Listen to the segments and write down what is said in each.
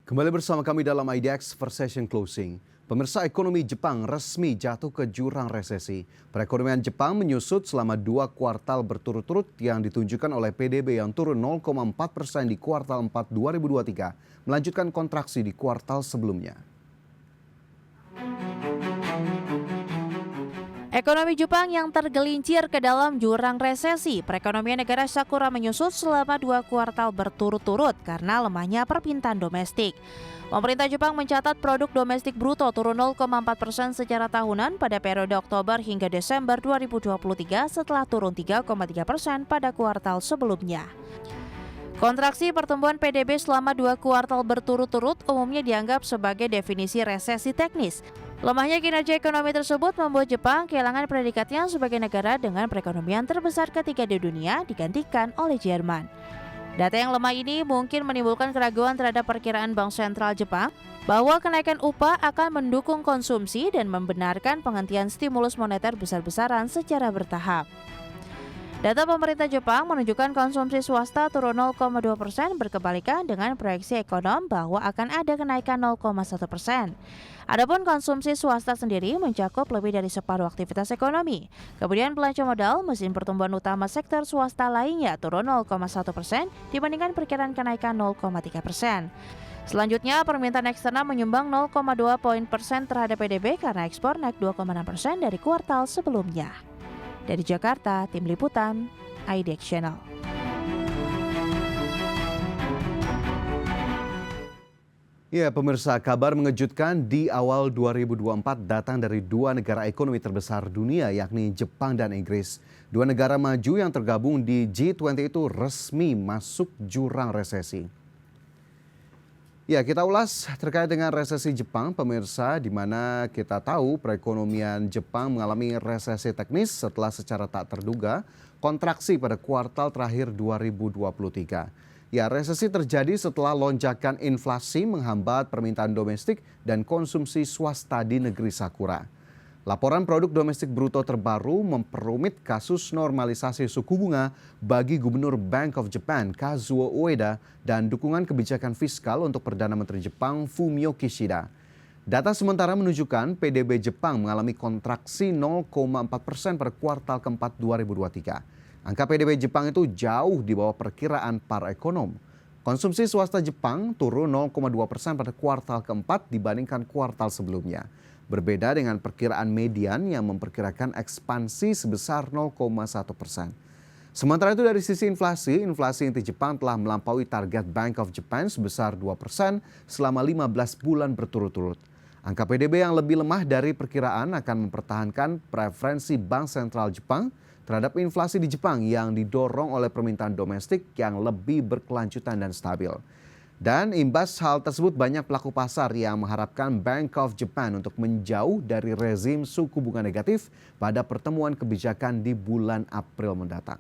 Kembali bersama kami dalam IDX First Session Closing. Pemirsa, ekonomi Jepang resmi jatuh ke jurang resesi. Perekonomian Jepang menyusut selama 2 kuartal berturut-turut yang ditunjukkan oleh PDB yang turun 0,4% di kuartal 4 2023, melanjutkan kontraksi di kuartal sebelumnya. Ekonomi Jepang yang tergelincir ke dalam jurang resesi. Perekonomian negara Sakura menyusut selama 2 kuartal berturut-turut karena lemahnya permintaan domestik. Pemerintah Jepang mencatat produk domestik bruto turun 0,4% secara tahunan pada periode Oktober hingga Desember 2023 setelah turun 3,3% pada kuartal sebelumnya. Kontraksi pertumbuhan PDB selama 2 kuartal berturut-turut umumnya dianggap sebagai definisi resesi teknis. Lemahnya kinerja ekonomi tersebut membuat Jepang kehilangan predikatnya sebagai negara dengan perekonomian terbesar ketiga di dunia digantikan oleh Jerman. Data yang lemah ini mungkin menimbulkan keraguan terhadap perkiraan Bank Sentral Jepang bahwa kenaikan upah akan mendukung konsumsi dan membenarkan penghentian stimulus moneter besar-besaran secara bertahap. Data pemerintah Jepang menunjukkan konsumsi swasta turun 0,2% berkebalikan dengan proyeksi ekonom bahwa akan ada kenaikan 0,1%. Adapun konsumsi swasta sendiri mencakup lebih dari separuh aktivitas ekonomi. Kemudian belanja modal, mesin pertumbuhan utama sektor swasta lainnya turun 0,1% dibandingkan perkiraan kenaikan 0,3%. Selanjutnya, permintaan eksternal menyumbang 0,2 poin persen terhadap PDB karena ekspor naik 2,6% dari kuartal sebelumnya. Dari Jakarta, Tim Liputan, IDX Channel. Ya, pemirsa, kabar mengejutkan di awal 2024 datang dari 2 negara ekonomi terbesar dunia, yakni Jepang dan Inggris. 2 negara maju yang tergabung di G20 itu resmi masuk jurang resesi. Ya, kita ulas terkait dengan resesi Jepang, pemirsa, di mana kita tahu perekonomian Jepang mengalami resesi teknis setelah secara tak terduga kontraksi pada kuartal terakhir 2023. Ya, resesi terjadi setelah lonjakan inflasi menghambat permintaan domestik dan konsumsi swasta di negeri Sakura. Laporan produk domestik bruto terbaru memperumit kasus normalisasi suku bunga bagi Gubernur Bank of Japan Kazuo Ueda dan dukungan kebijakan fiskal untuk Perdana Menteri Jepang Fumio Kishida. Data sementara menunjukkan PDB Jepang mengalami kontraksi 0,4% pada kuartal keempat 2023. Angka PDB Jepang itu jauh di bawah perkiraan para ekonom. Konsumsi swasta Jepang turun 0,2% pada kuartal keempat dibandingkan kuartal sebelumnya. Berbeda dengan perkiraan median yang memperkirakan ekspansi sebesar 0,1%. Sementara itu dari sisi inflasi inti Jepang telah melampaui target Bank of Japan sebesar 2% selama 15 bulan berturut-turut. Angka PDB yang lebih lemah dari perkiraan akan mempertahankan preferensi Bank Sentral Jepang terhadap inflasi di Jepang yang didorong oleh permintaan domestik yang lebih berkelanjutan dan stabil. Dan imbas hal tersebut banyak pelaku pasar yang mengharapkan Bank of Japan untuk menjauh dari rezim suku bunga negatif pada pertemuan kebijakan di bulan April mendatang.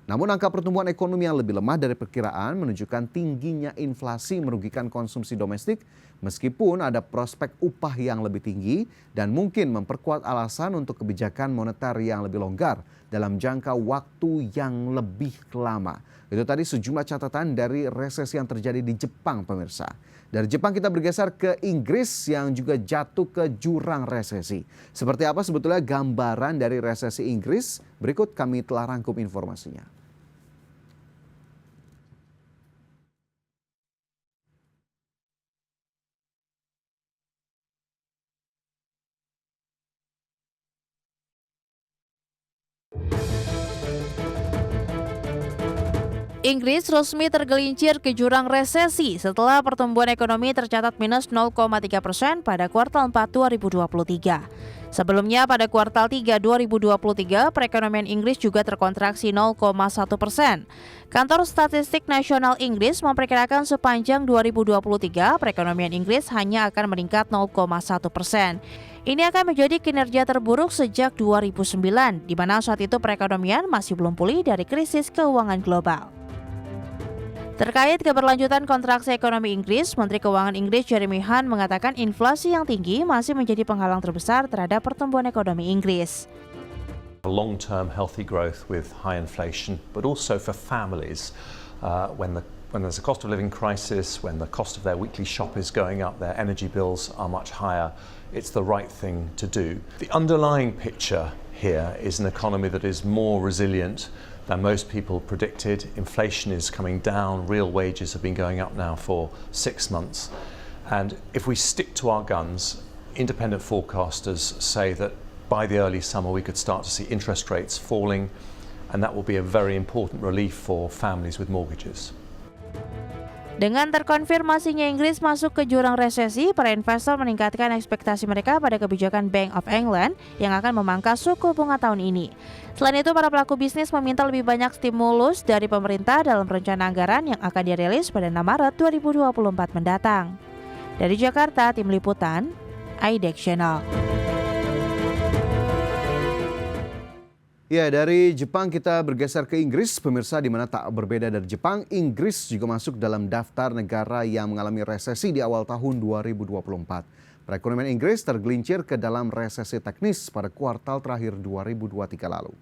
Namun angka pertumbuhan ekonomi yang lebih lemah dari perkiraan menunjukkan tingginya inflasi merugikan konsumsi domestik meskipun ada prospek upah yang lebih tinggi dan mungkin memperkuat alasan untuk kebijakan moneter yang lebih longgar dalam jangka waktu yang lebih lama. Itu tadi sejumlah catatan dari resesi yang terjadi di Jepang, pemirsa. Dari Jepang kita bergeser ke Inggris yang juga jatuh ke jurang resesi. Seperti apa sebetulnya gambaran dari resesi Inggris? Berikut kami telah rangkum informasinya. Inggris resmi tergelincir ke jurang resesi setelah pertumbuhan ekonomi tercatat minus 0,3% pada kuartal 4 2023. Sebelumnya pada kuartal 3 2023, perekonomian Inggris juga terkontraksi 0,1%. Kantor Statistik Nasional Inggris memperkirakan sepanjang 2023, perekonomian Inggris hanya akan meningkat 0,1%. Ini akan menjadi kinerja terburuk sejak 2009, di mana saat itu perekonomian masih belum pulih dari krisis keuangan global. Terkait keberlanjutan kontraksi ekonomi Inggris, Menteri Keuangan Inggris Jeremy Hunt mengatakan inflasi yang tinggi masih menjadi penghalang terbesar terhadap pertumbuhan ekonomi Inggris. Long-term healthy growth with high inflation, but also for families when When there's a cost of living crisis, when the cost of their weekly shop is going up, their energy bills are much higher, it's the right thing to do. The underlying picture here is an economy that is more resilient than most people predicted. Inflation is coming down, real wages have been going up now for 6 months. And if we stick to our guns, independent forecasters say that by the early summer we could start to see interest rates falling, and that will be a very important relief for families with mortgages. Dengan terkonfirmasinya Inggris masuk ke jurang resesi, para investor meningkatkan ekspektasi mereka pada kebijakan Bank of England yang akan memangkas suku bunga tahun ini. Selain itu, para pelaku bisnis meminta lebih banyak stimulus dari pemerintah dalam rencana anggaran yang akan dirilis pada 6 Maret 2024 mendatang. Dari Jakarta, Tim Liputan, IDEX Channel. Ya, dari Jepang kita bergeser ke Inggris. Pemirsa, di mana tak berbeda dari Jepang, Inggris juga masuk dalam daftar negara yang mengalami resesi di awal tahun 2024. Perekonomian Inggris tergelincir ke dalam resesi teknis pada kuartal terakhir 2023 lalu.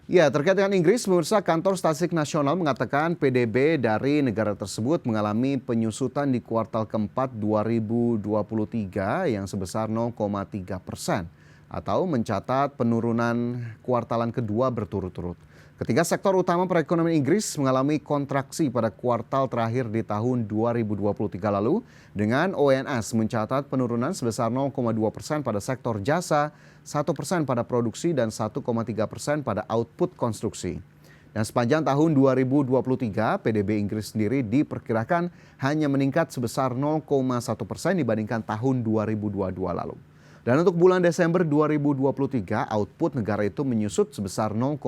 Ya, terkait dengan Inggris, pemirsa, Kantor Statistik Nasional mengatakan PDB dari negara tersebut mengalami penyusutan di kuartal keempat 2023 yang sebesar 0,3%. Atau mencatat penurunan kuartalan kedua berturut-turut. Ketiga sektor utama perekonomian Inggris mengalami kontraksi pada kuartal terakhir di tahun 2023 lalu, dengan ONS mencatat penurunan sebesar 0,2% pada sektor jasa, 1% pada produksi, dan 1,3% pada output konstruksi. Dan sepanjang tahun 2023, PDB Inggris sendiri diperkirakan hanya meningkat sebesar 0,1% dibandingkan tahun 2022 lalu. Dan untuk bulan Desember 2023, output negara itu menyusut sebesar 0,1%.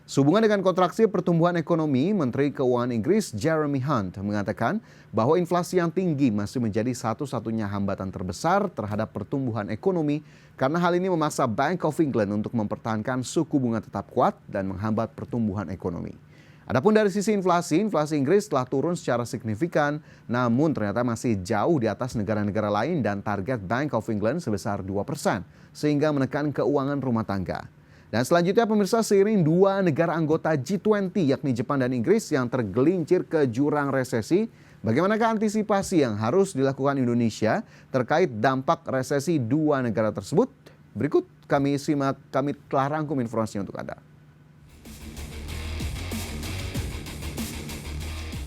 Sehubungan dengan kontraksi pertumbuhan ekonomi, Menteri Keuangan Inggris Jeremy Hunt mengatakan bahwa inflasi yang tinggi masih menjadi satu-satunya hambatan terbesar terhadap pertumbuhan ekonomi karena hal ini memaksa Bank of England untuk mempertahankan suku bunga tetap kuat dan menghambat pertumbuhan ekonomi. Adapun dari sisi inflasi Inggris telah turun secara signifikan, namun ternyata masih jauh di atas negara-negara lain dan target Bank of England sebesar 2%, sehingga menekan keuangan rumah tangga. Dan selanjutnya pemirsa, seiring dua negara anggota G20 yakni Jepang dan Inggris yang tergelincir ke jurang resesi, bagaimanakah antisipasi yang harus dilakukan Indonesia terkait dampak resesi dua negara tersebut? Berikut kami telah rangkum informasinya untuk Anda.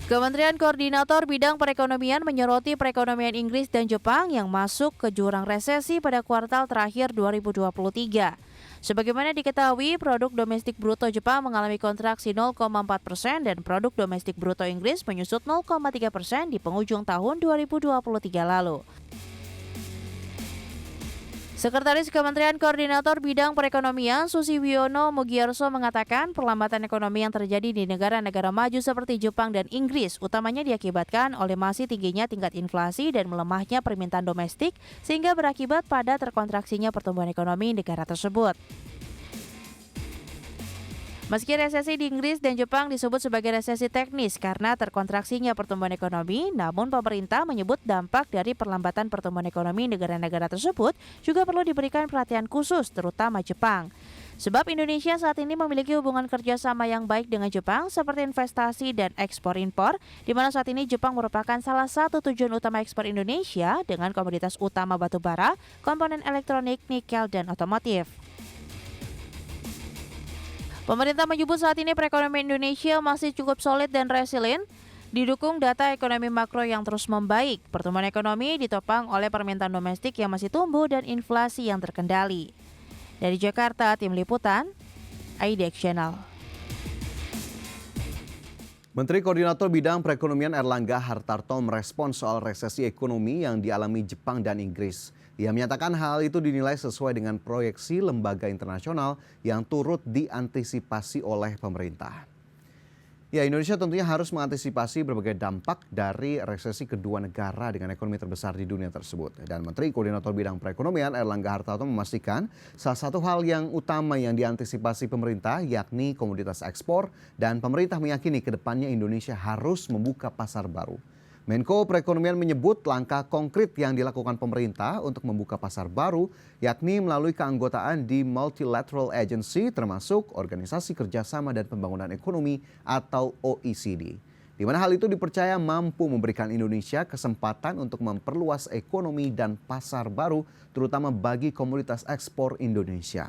Kementerian Koordinator Bidang Perekonomian menyoroti perekonomian Inggris dan Jepang yang masuk ke jurang resesi pada kuartal terakhir 2023. Sebagaimana diketahui, produk domestik bruto Jepang mengalami kontraksi 0,4% dan produk domestik bruto Inggris menyusut 0,3% di penghujung tahun 2023 lalu. Sekretaris Kementerian Koordinator Bidang Perekonomian Susiwiono Mugiarso mengatakan perlambatan ekonomi yang terjadi di negara-negara maju seperti Jepang dan Inggris utamanya diakibatkan oleh masih tingginya tingkat inflasi dan melemahnya permintaan domestik sehingga berakibat pada terkontraksinya pertumbuhan ekonomi negara tersebut. Meski resesi di Inggris dan Jepang disebut sebagai resesi teknis karena terkontraksinya pertumbuhan ekonomi, namun pemerintah menyebut dampak dari perlambatan pertumbuhan ekonomi negara-negara tersebut juga perlu diberikan perhatian khusus, terutama Jepang. Sebab Indonesia saat ini memiliki hubungan kerjasama yang baik dengan Jepang seperti investasi dan ekspor-impor, di mana saat ini Jepang merupakan salah satu tujuan utama ekspor Indonesia dengan komoditas utama batu bara, komponen elektronik, nikel, dan otomotif. Pemerintah menyebut saat ini perekonomian Indonesia masih cukup solid dan resilient, didukung data ekonomi makro yang terus membaik. Pertumbuhan ekonomi ditopang oleh permintaan domestik yang masih tumbuh dan inflasi yang terkendali. Dari Jakarta, Tim Liputan, IDEX Channel. Menteri Koordinator Bidang Perekonomian Erlangga Hartarto merespons soal resesi ekonomi yang dialami Jepang dan Inggris. Ia menyatakan hal itu dinilai sesuai dengan proyeksi lembaga internasional yang turut diantisipasi oleh pemerintah. Ya, Indonesia tentunya harus mengantisipasi berbagai dampak dari resesi kedua negara dengan ekonomi terbesar di dunia tersebut. Dan Menteri Koordinator Bidang Perekonomian Erlangga Hartarto memastikan salah satu hal yang utama yang diantisipasi pemerintah yakni komoditas ekspor, dan pemerintah meyakini ke depannya Indonesia harus membuka pasar baru. Menko Perekonomian menyebut langkah konkret yang dilakukan pemerintah untuk membuka pasar baru yakni melalui keanggotaan di Multilateral Agency termasuk Organisasi Kerjasama dan Pembangunan Ekonomi atau OECD. Di mana hal itu dipercaya mampu memberikan Indonesia kesempatan untuk memperluas ekonomi dan pasar baru terutama bagi komoditas ekspor Indonesia.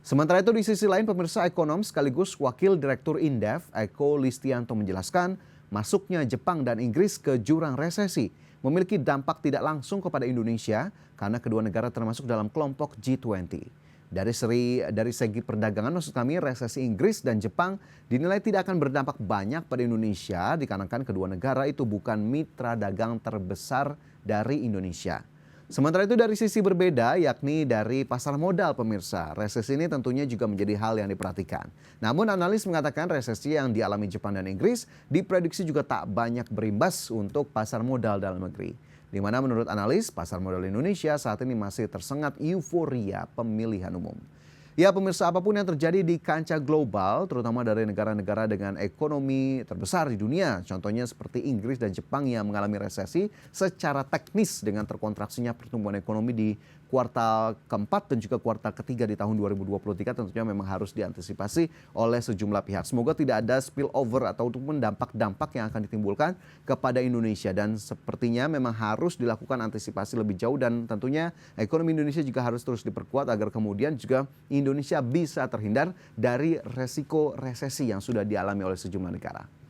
Sementara itu di sisi lain pemirsa, ekonom sekaligus Wakil Direktur Indef Eko Listianto menjelaskan masuknya Jepang dan Inggris ke jurang resesi memiliki dampak tidak langsung kepada Indonesia karena kedua negara termasuk dalam kelompok G20. Dari segi perdagangan maksud kami resesi Inggris dan Jepang dinilai tidak akan berdampak banyak pada Indonesia dikarenakan kedua negara itu bukan mitra dagang terbesar dari Indonesia. Sementara itu dari sisi berbeda yakni dari pasar modal pemirsa, resesi ini tentunya juga menjadi hal yang diperhatikan. Namun analis mengatakan resesi yang dialami Jepang dan Inggris diprediksi juga tak banyak berimbas untuk pasar modal dalam negeri. Di mana menurut analis pasar modal Indonesia saat ini masih tersengat euforia pemilihan umum. Ya pemirsa, apapun yang terjadi di kancah global, terutama dari negara-negara dengan ekonomi terbesar di dunia, contohnya seperti Inggris dan Jepang yang mengalami resesi secara teknis dengan terkontraksinya pertumbuhan ekonomi di kuartal keempat dan juga kuartal ketiga di tahun 2023 tentunya memang harus diantisipasi oleh sejumlah pihak. Semoga tidak ada spillover atau dampak-dampak yang akan ditimbulkan kepada Indonesia dan sepertinya memang harus dilakukan antisipasi lebih jauh dan tentunya ekonomi Indonesia juga harus terus diperkuat agar kemudian juga Indonesia bisa terhindar dari resiko resesi yang sudah dialami oleh sejumlah negara.